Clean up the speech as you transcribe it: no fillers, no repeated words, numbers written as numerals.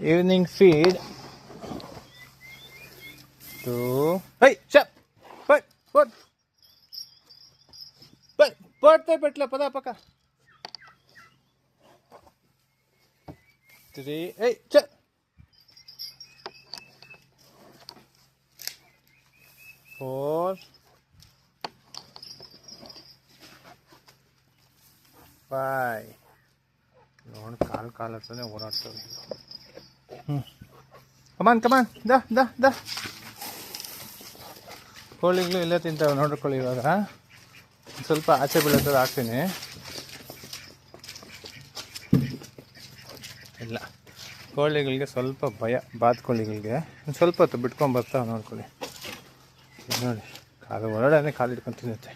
Evening feed to... Hey, shut! What? ಪಡ್ತಾ ಬಿಟ್ಲ ಪದ ಪಕ್ಕ 3 ಏಯ್ ಚ 4 5 ನೋಡಿ ಕಾಲ್ ಹತ್ರನೇ ಓಡಾಡ್ತವೆ. ಕಮಾನ್ ದ ಕೋಳಿಗಳು ಇಲ್ಲೇ ತಿಂತಾವೆ ನೋಡ್ಕೊಳ್ಳಿ. ಇವಾಗ ಸ್ವಲ್ಪ ಆಚೆ ಬೀಳೋದು ಹಾಕ್ತೀನಿ. ಇಲ್ಲ, ಕೋಳಿಗಳಿಗೆ ಸ್ವಲ್ಪ ಭಯ, ಬಾತ್ಕೋಳಿಗಳಿಗೆ ಒಂದು ಸ್ವಲ್ಪ ಹೊತ್ತು ಬಿಟ್ಕೊಂಡು ಬರ್ತಾವೆ ನೋಡ್ಕೊಳ್ಳಿ. ನೋಡಿ, ಕಾಲು ಹೊರಡನೆ ಕಾಲು ಹಿಡ್ಕೊಂಡು ತಿನ್ನುತ್ತೆ.